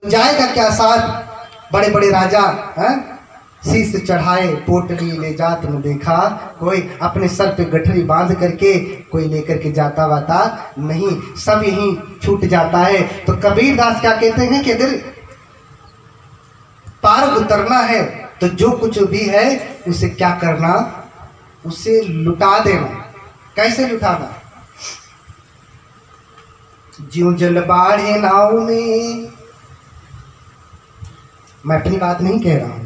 जाएगा क्या साथ बड़े बड़े राजा हैं? शीश चढ़ाए पोटली ले जात न देखा, कोई अपने सर पे गठरी बांध करके कोई लेकर के जाता वाता नहीं, सब यही छूट जाता है। तो कबीर दास क्या कहते हैं कि अगर पार उतरना है तो जो कुछ भी है उसे क्या करना, उसे लुटा देना। कैसे लुटाना? ज्यों जल बाढ़े नाव में। मैं अपनी बात नहीं कह रहा हूं,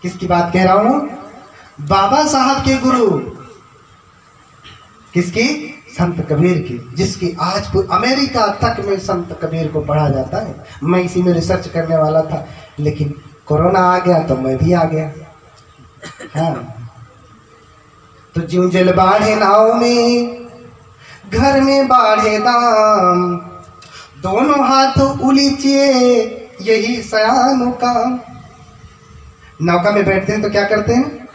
किसकी बात कह रहा हूं? बाबा साहब के गुरु, किसकी? संत कबीर की, जिसकी आज अमेरिका तक में संत कबीर को पढ़ा जाता है। मैं इसी में रिसर्च करने वाला था, लेकिन कोरोना आ गया तो मैं भी आ गया। हाँ, तो ज्यों जल बाढ़े नाव में, घर में बाढ़े दाम, दोनों हाथ उलीचिए यही सयानु काम। नौका में बैठते हैं तो क्या करते हैं?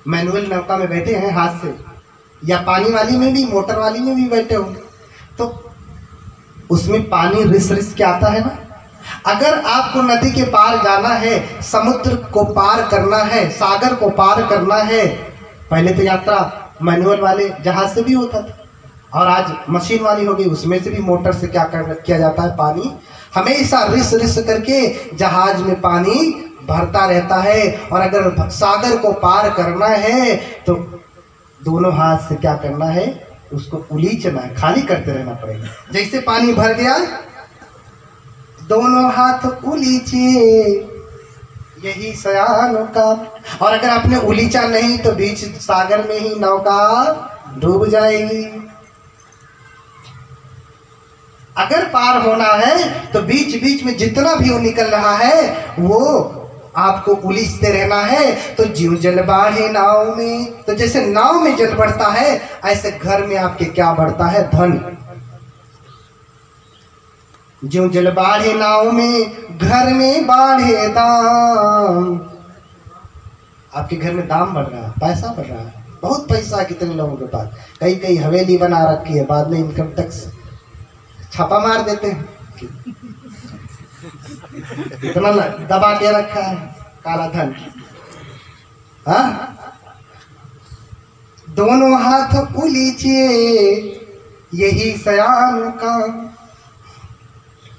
मैनुअल नौका में बैठे हैं हाथ से, या पानी वाली में भी, मोटर वाली में भी बैठे होंगे, तो उसमें पानी रिस रिस के आता है ना। अगर आपको नदी के पार जाना है, समुद्र को पार करना है, सागर को पार करना है, पहले तो यात्रा मैनुअल वाले जहाज से भी होता था, और आज मशीन वाली हो गई, उसमें से भी मोटर से क्या किया जाता है, पानी हमेशा रिस रिस करके जहाज में पानी भरता रहता है। और अगर सागर को पार करना है तो दोनों हाथ से क्या करना है, उसको उलीचना है, खाली करते रहना पड़ेगा। जैसे पानी भर गया, दोनों हाथ उलीचिए यही सयानो का। और अगर आपने उलीचा नहीं तो बीच सागर में ही नौका डूब जाएगी। अगर पार होना है तो बीच बीच में जितना भी वो निकल रहा है वो आपको उलीचते रहना है। तो ज्यों जल बाढ़े नाव में, तो जैसे नाव में जल बढ़ता है ऐसे घर में आपके क्या बढ़ता है, धन। ज्यों जल बाढ़े नाव में, घर में बाढ़े दाम। आपके घर में दाम बढ़ रहा है, पैसा बढ़ रहा है, बहुत पैसा कितने लोगों के पास, कई कई हवेली बना रखी है, बाद में इनकम टैक्स छापा मार देते हैं, इतना दबा के रखा है काला धन। हाँ, दोनों हाथ उलीचिए यही सयान का।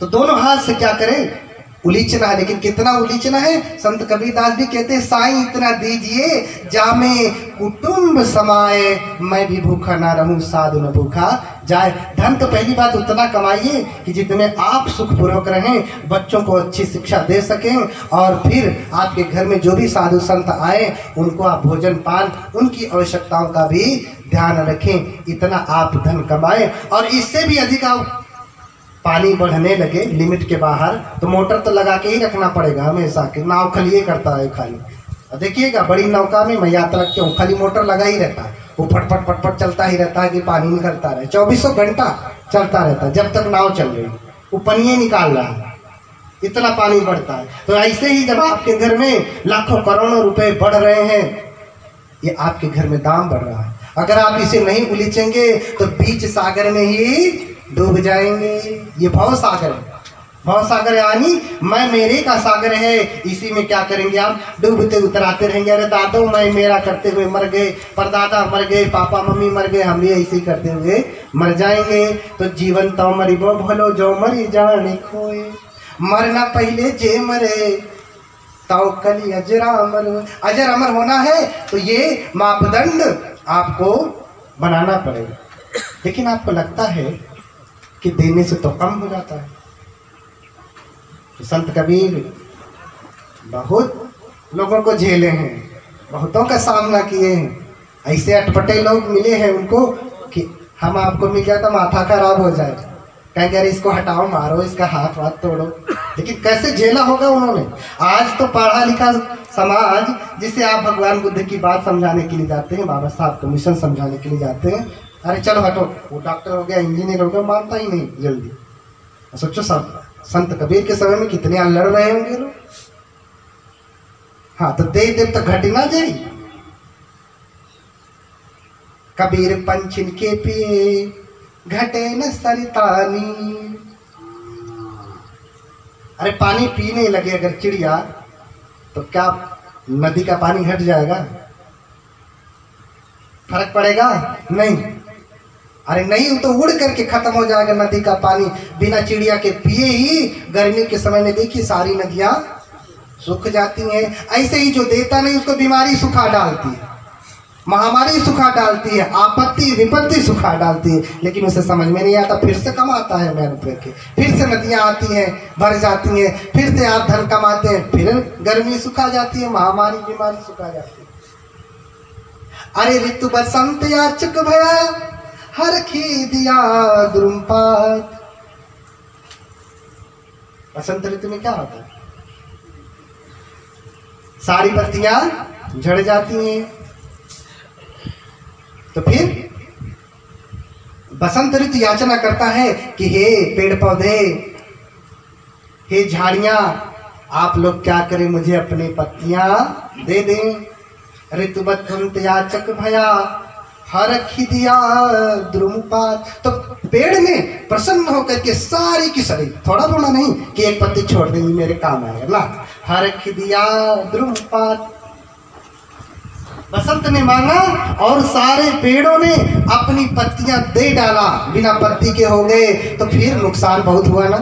तो दोनों हाथ से क्या करें, उलीचना है। लेकिन कितना उलीचना है? संत कबीरदास भी कहते हैं, साईं इतना दीजिए जामे कुटुंब समाए, मैं भी भूखा ना रहूं साधु न भूखा जाए। धन तो पहली बात उतना कमाइए कि जितने आप सुखपूर्वक रहें, बच्चों को अच्छी शिक्षा दे सकें, और फिर आपके घर में जो भी साधु संत आए उनको आप भोजन पान, उनकी आवश्यकताओं का भी ध्यान रखें। इतना आप धन कमाएं। और इससे भी अधिक आप पानी बढ़ने लगे लिमिट के बाहर, तो मोटर तो लगा के ही रखना पड़ेगा हमेशा, कि नाव खलिए करता है खाली। देखिएगा बड़ी नौका में मैं यात्रा क्यों, खाली मोटर लगा ही रहता है, वो फटफट फटफट चलता ही रहता है कि पानी निकलता रहे, 24 घंटा चलता रहता है जब तक नाव चल रही, वो पनिये निकाल रहा है, इतना पानी बढ़ता है। तो ऐसे ही जब आपके घर में लाखों करोड़ों रुपए बढ़ रहे हैं, ये आपके घर में दाम बढ़ रहा है। अगर आप इसे नहीं उलीचेंगे तो बीच सागर में ही डूब जाएंगे। ये भव सागर है, भव सागर यानी मैं मेरे का सागर है। इसी में क्या करेंगे आप, डूबते उतराते रहेंगे। अरे दादो मैं मेरा करते हुए मर गए, परदादा मर गए, पापा मम्मी मर गए, हम भी ऐसे ही करते हुए मर जाएंगे। तो जीवन तो मरिबो भलो जो मरी जाने खोए, मरना पहले जे मरे तो कल अजरा अमर। अजर अमर होना है तो ये मापदंड आपको बनाना पड़ेगा। लेकिन आपको लगता है कि देने से तो कम हो जाता है। तो संत कबीर बहुत लोगों को झेले हैं, बहुतों का सामना किए हैं। ऐसे अटपटे लोग मिले हैं उनको कि हम आपको मिल जाए तो माथा खराब हो जाए, कहेंगे अरे इसको हटाओ, मारो, इसका हाथ वाथ तोड़ो। लेकिन कैसे झेला होगा उन्होंने। आज तो पढ़ा लिखा समाज, जिसे आप भगवान बुद्ध की बात समझाने के लिए जाते हैं, बाबा साहब को मिशन समझाने के लिए जाते हैं, अरे चलो हटो, वो डॉक्टर हो गया, इंजीनियर हो गया, मानता ही नहीं जल्दी। सोचो सब संत कबीर के समय में कितने लड़ रहे होंगे लोग। हाँ, तो देव देव तो घट ना जाए। कबीर पंचिन के पिए घटे न सरितानी, अरे पानी पीने लगे अगर चिड़िया तो क्या नदी का पानी घट जाएगा? फर्क पड़ेगा? नहीं। अरे नहीं, तो उड़ करके खत्म हो जाएगा नदी का पानी। बिना चिड़िया के पिए ही गर्मी के समय में देखिए सारी नदियां सूख जाती हैं। ऐसे ही जो देता नहीं उसको बीमारी सुखा डालती है, महामारी सुखा डालती है, आपत्ति विपत्ति सुखा डालती है। लेकिन उसे समझ में नहीं आता, फिर से कमाता है मैं रुपये के, फिर से नदियां आती हैं भर जाती हैं, फिर से आप धन कमाते हैं, फिर गर्मी सुखा जाती है, महामारी बीमारी सुखा जाती है। अरे ऋतु बसंत याचक भया हर खी दिया द्रुमपात। बसंत ऋतु में क्या होता है? सारी पत्तियां झड़ जाती हैं। तो फिर बसंत ऋतु याचना करता है कि हे पेड़ पौधे, हे झाड़ियां, आप लोग क्या करें, मुझे अपनी पत्तियां दे दें। ऋतु बसंत याचक भया हर खिदिया द्रुमपात। तो पेड़ में प्रसन्न होकर के सारी की सारी, थोड़ा थोड़ा नहीं कि एक पत्ती छोड़ देंगी मेरे काम आएगा ना, हर खिदिया द्रुमपात। बसंत ने मांगा और सारे पेड़ों ने अपनी पत्तियां दे डाला। बिना पत्ती के हो गए तो फिर नुकसान बहुत हुआ ना,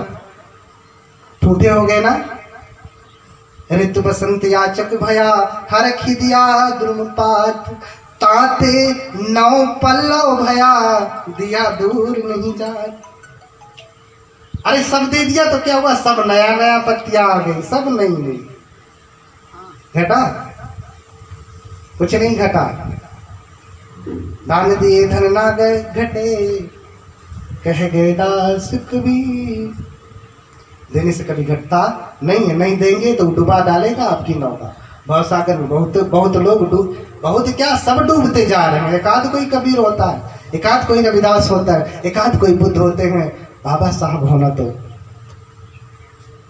टूटे हो गए ना। ऋतु बसंत याचक भया हर खिदिया द्रुमपात। ताते नौ पल्लव भया दिया दूर नहीं जात। अरे सब दे दिया तो क्या हुआ, सब नया नया पत्तियां आ गई, सब नहीं गई। घटा? कुछ नहीं घटा। दान दिए धन ना गए घटे, कह गए दास कबीर। देने से कभी घटता नहीं है, नहीं देंगे तो डुबा डालेगा आपकी नौका। भवसागर में बहुत लोग बहुत क्या सब डूबते जा रहे हैं। एकाध कोई कबीर होता है, एकाध कोई रविदास होता है, एकाध कोई बुद्ध होते हैं। बाबा साहब होना तो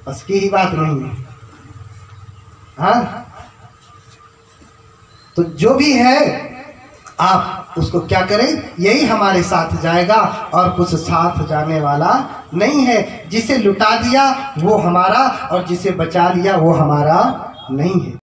बस की ही बात नहीं है। हाँ, तो जो भी है आप उसको क्या करें, यही हमारे साथ जाएगा और कुछ साथ जाने वाला नहीं है। जिसे लुटा दिया वो हमारा और जिसे बचा लिया वो हमारा नहीं है।